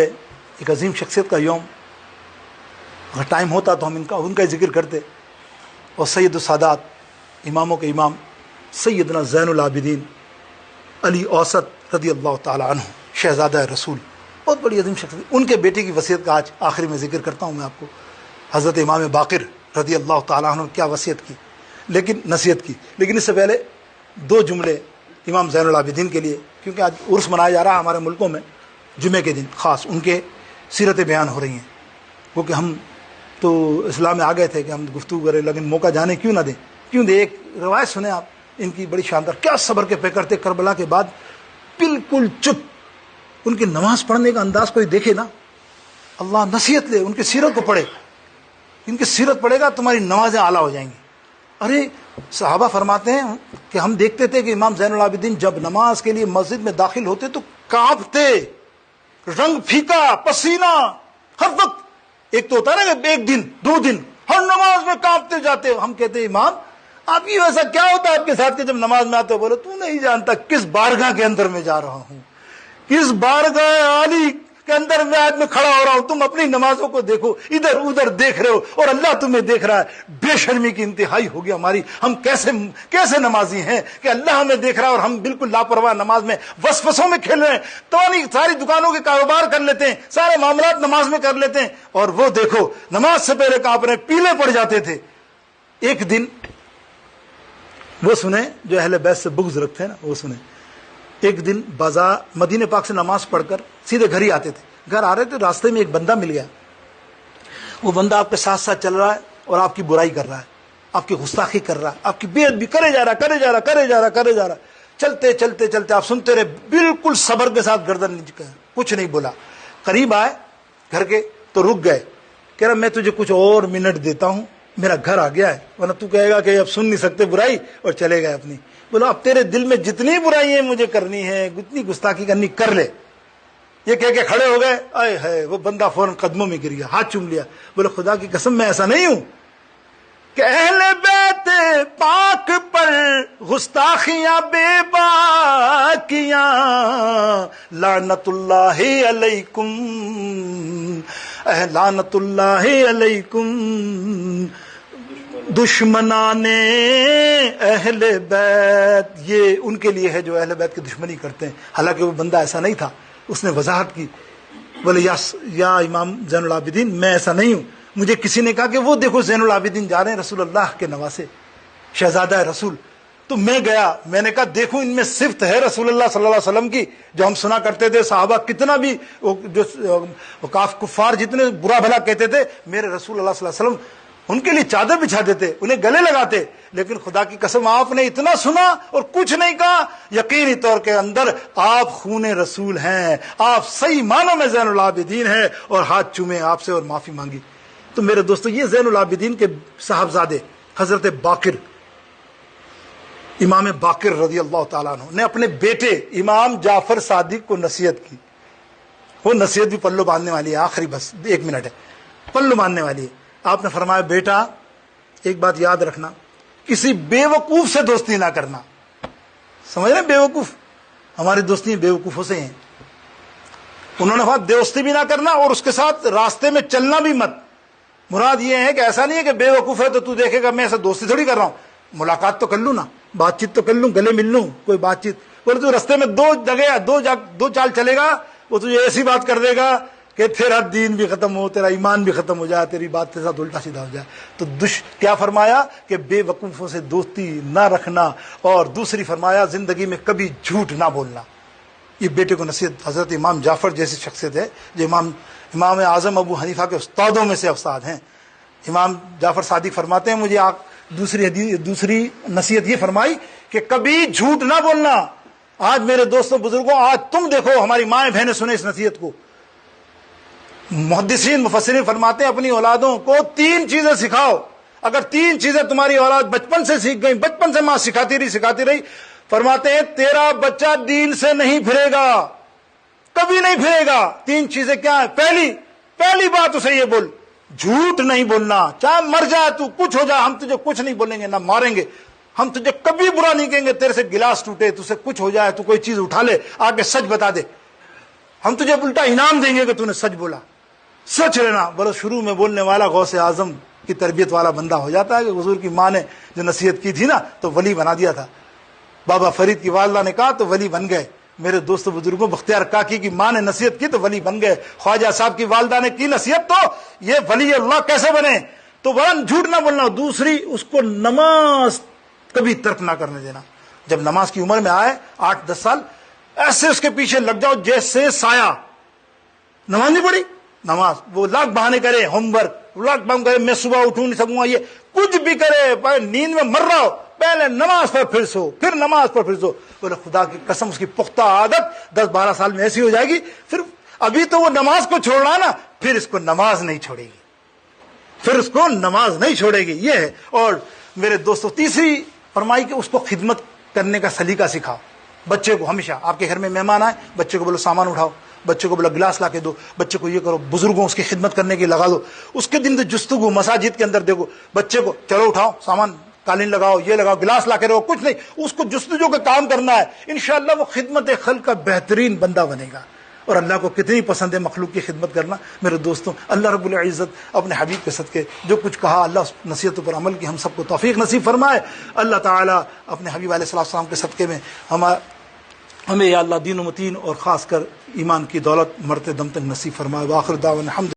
ایک عظیم شخصیت کا یوم اگر ٹائم ہوتا تو ہم ان کا ذکر کرتے، اور سید السادات اماموں کے امام سیدنا زین العابدین علی اوسط رضی اللہ تعالیٰ عنہ شہزادہ رسول، بہت بڑی عظیم شخصیت، ان کے بیٹے کی وصیت کا آج آخری میں ذکر کرتا ہوں میں آپ کو۔ حضرت امام باقر رضی اللہ تعالیٰ عنہ نے کیا وصیت کی، لیکن نصیحت کی، لیکن اس سے پہلے دو جملے امام زین العابدین کے لیے، کیونکہ آج عرس منایا جا رہا ہے ہمارے ملکوں میں، جمعے کے دن خاص ان کے سیرتیں بیان ہو رہی ہیں، کیونکہ ہم تو اسلام میں آ گئے تھے کہ ہم گفتگو کریں، لیکن موقع جانے کیوں نہ دیں، کیوں دیں۔ ایک روایت سنیں آپ ان کی بڑی شاندار، کیا صبر کے پیکر تھے، کربلا کے بعد بالکل چپ، ان کی نماز پڑھنے کا انداز کوئی دیکھے نا، اللہ نصیحت لے، ان کی سیرت کو پڑھے، ان کی سیرت پڑھے گا تمہاری نمازیں اعلیٰ ہو جائیں گی۔ ارے صحابہ فرماتے ہیں کہ ہم دیکھتے تھے کہ امام زین العابدین جب نماز کے لیے مسجد میں داخل ہوتے تو کانپتے، رنگ پھیکا، پسینہ، ہر وقت، ایک تو ہوتا ہے نا کہ ایک دن دو دن ہر نماز میں کانپتے جاتے۔ ہم کہتے ہیں امام آپ کی ویسا کیا ہوتا ہے آپ کے ساتھ کہ جب نماز میں آتے ہو؟ بولے تو نہیں جانتا کس بارگاہ کے اندر میں جا رہا ہوں، کس بارگاہ عالی کے اندر میں آج میں کھڑا ہو رہا ہوں۔ تم اپنی نمازوں کو دیکھو، ادھر ادھر دیکھ رہے ہو اور اللہ تمہیں دیکھ رہا ہے۔ بے شرمی کی انتہائی ہوگی ہماری، ہم کیسے نمازی ہیں کہ اللہ ہمیں دیکھ رہا ہے اور ہم بالکل لاپرواہ نماز میں وسوسوں میں کھیل رہے ہیں، تو نہیں ساری دکانوں کے کاروبار کر لیتے ہیں، سارے معاملات نماز میں کر لیتے ہیں، اور وہ دیکھو نماز سے پہلے کہاں پر پیلے پڑ جاتے تھے۔ ایک دن وہ سنیں جو اہل بیت سے بغض رکھتے ہیں نا، وہ سنیں، ایک دن بازار مدینہ پاک سے نماز پڑھ کر سیدھے گھر ہی آتے تھے، گھر آ رہے تھے، راستے میں ایک بندہ مل گیا، وہ بندہ آپ کے ساتھ ساتھ چل رہا ہے اور آپ کی برائی کر رہا ہے، آپ کی گستاخی کر رہا ہے، آپ کی بے ادبی کرے جا رہا، چلتے چلتے چلتے آپ سنتے رہے، بالکل صبر کے ساتھ گردن نہیں، کچھ نہیں بولا۔ قریب آئے گھر کے تو رک گئے، کہہ رہا میں تجھے کچھ اور منٹ دیتا ہوں، میرا گھر آ گیا ہے، ورنہ تو کہے گا کہ اب سن نہیں سکتے برائی، اور چلے گئے اپنی۔ بولا اب تیرے دل میں جتنی برائیاں مجھے کرنی ہے، جتنی گستاخی کرنی کر لے۔ یہ کہہ کے کھڑے ہو گئے، آئے ہے وہ بندہ فوراً قدموں میں گر گیا، ہاتھ چوم لیا، بولے خدا کی قسم میں ایسا نہیں ہوں کہ اہل بیت پاک پر گستاخیاں بے باکیاں، لعنت اللہ علیکم، لعنت اللہ علیکم دشمنان اہل بیت، یہ ان کے لیے ہے جو اہل بیت کی دشمنی کرتے ہیں۔ حالانکہ وہ بندہ ایسا نہیں تھا، اس نے وضاحت کی، بولے یا امام زین العابدین میں ایسا نہیں ہوں۔ مجھے کسی نے کہا کہ وہ دیکھو زین العابدین جا رہے ہیں رسول اللہ کے نواسے، شہزادہ رسول، تو میں گیا، میں نے کہا دیکھو ان میں صفت ہے رسول اللہ صلی اللہ علیہ وسلم کی جو ہم سنا کرتے تھے، صحابہ کتنا بھی جو کفار جتنے برا بھلا کہتے تھے، میرے رسول اللہ صلی اللہ علیہ وسلم ان کے لیے چادر بچھا دیتے، انہیں گلے لگاتے، لیکن خدا کی قسم آپ نے اتنا سنا اور کچھ نہیں کہا۔ یقینی طور کے اندر آپ خون رسول ہیں، آپ صحیح معنوں میں زین العابدین ہیں، اور ہاتھ چومے آپ سے اور معافی مانگی۔ تو میرے دوستو یہ زین العابدین کے صاحبزادے حضرت باقر، امام باقر رضی اللہ تعالیٰ عنہ نے اپنے بیٹے امام جعفر صادق کو نصیحت کی۔ وہ نصیحت بھی پلو باندھنے والی ہے، آخری بس 1 منٹ ہے، پلو باندھنے والی ہے۔ آپ نے فرمایا بیٹا ایک بات یاد رکھنا، کسی بے وقوف سے دوستی نہ کرنا۔ سمجھ رہے ہیں بے وقوف، ہماری دوستی بے وقوفوں سے ہیں۔ انہوں نے کہا دوستی بھی نہ کرنا اور اس کے ساتھ راستے میں چلنا بھی مت۔ مراد یہ ہے کہ ایسا نہیں ہے کہ بے وقوف ہے تو دیکھے گا میں ایسا دوستی تھوڑی کر رہا ہوں، ملاقات تو کر لوں نا، بات چیت تو کر لوں، گلے مل لوں، کوئی بات چیت، بولے تو رستے میں دو چال چلے گا، وہ تجھے ایسی بات کر دے گا کہ تیرا دین بھی ختم ہو، تیرا ایمان بھی ختم ہو جائے، تیری بات کے ساتھ الٹا سیدھا ہو جائے۔ تو کیا فرمایا کہ بے وقوفوں سے دوستی نہ رکھنا، اور دوسری فرمایا زندگی میں کبھی جھوٹ نہ بولنا۔ یہ بیٹے کو نصیحت، حضرت امام جعفر جیسی شخصیت ہے جو امام اعظم ابو حنیفہ کے استادوں میں سے استاد ہیں۔ امام جعفر صادق فرماتے ہیں مجھے دوسری نصیحت یہ فرمائی کہ کبھی جھوٹ نہ بولنا۔ آج میرے دوستوں بزرگوں، آج تم دیکھو ہماری مائیں بہنیں سنیں اس نصیحت کو۔ محدثین مفسرین فرماتے ہیں اپنی اولادوں کو 3 چیزیں سکھاؤ، اگر 3 چیزیں تمہاری اولاد بچپن سے سیکھ گئی، بچپن سے ماں سکھاتی رہی، فرماتے ہیں تیرا بچہ دین سے نہیں پھرے گا، کبھی نہیں پھرے گا۔ 3 چیزیں کیا ہیں؟ پہلی بات اسے یہ بول، جھوٹ نہیں بولنا، چاہے مر جائے تو، کچھ ہو جائے، ہم تجھے کچھ نہیں بولیں گے، نہ ماریں گے، ہم تجھے کبھی برا نہیں کہیں گے، تیرے سے گلاس ٹوٹے، تجھ سے کچھ ہو جائے، تو کوئی چیز اٹھا لے، آ کے سچ بتا دے، ہم تجھے الٹا انعام دیں گے کہ تو نے سچ بولا، سچ رہنا۔ بولو شروع میں بولنے والا غوث اعظم کی تربیت والا بندہ ہو جاتا ہے کہ حضور کی ماں نے جو نصیحت کی تھی نا تو ولی بنا دیا تھا۔ بابا فرید کی والدہ نے کہا تو ولی بن گئے۔ میرے دوستوں بزرگوں، بختیار کاکی کی ماں نے نصیحت کی تو ولی بن گئے۔ خواجہ صاحب کی والدہ نے کی نصیحت تو یہ ولی اللہ کیسے بنے؟ تو ورن جھوٹ نہ بولنا۔ دوسری، اس کو نماز کبھی ترک نہ کرنے دینا۔ جب نماز کی عمر میں آئے 8-10 سال، ایسے اس کے پیچھے لگ جاؤ جیسے سایہ۔ نماز نہیں پڑھی، نماز وہ لاکھ بہانے کرے، ہوم ورک لاکھ بہانے کرے، میں صبح اٹھوں نہیں سکوں گا، یہ کچھ بھی کرے، نیند میں مر رہا ہو، پہلے نماز پر پھر سو، پھر نماز پر پھر سو۔ بولے خدا کی قسم اس کی پختہ عادت 10-12 سال میں ایسی ہو جائے گی، پھر ابھی تو وہ نماز کو چھوڑنا نا، پھر اس کو نماز نہیں چھوڑے گی، پھر اس کو نماز نہیں چھوڑے گی۔ یہ ہے۔ اور میرے دوستو، تیسری فرمائی کہ اس کو خدمت کرنے کا سلیقہ سکھاؤ۔ بچے کو ہمیشہ آپ کے گھر میں مہمان آئے، بچے کو بولو سامان اٹھاؤ، بچے کو بولا گلاس لا کے دو، بچے کو یہ کرو، بزرگوں اس کی خدمت کرنے کی لگا دو۔ اس کے دن تو جستگو مساجد کے اندر دیکھو، بچے کو چلو اٹھاؤ سامان، قالین لگاؤ، یہ لگاؤ، گلاس لا کے رہو، کچھ نہیں، اس کو جستجو کا کام کرنا ہے۔ انشاءاللہ وہ خدمت خلق کا بہترین بندہ بنے گا۔ اور اللہ کو کتنی پسند ہے مخلوق کی خدمت کرنا۔ میرے دوستوں، اللہ رب العزت اپنے حبیب کے صدقے جو کچھ کہا، اللہ اس نصیحتوں پر عمل کی ہم سب کو توفیق نصیب فرمائے۔ اللہ تعالیٰ اپنے حبیب علیہ السلام کے صدقے میں ہمیں یا اللہ دین و متین اور خاص کر ایمان کی دولت مرتے دم تک نصیب فرمائے۔ وآخر دعوانا الحمد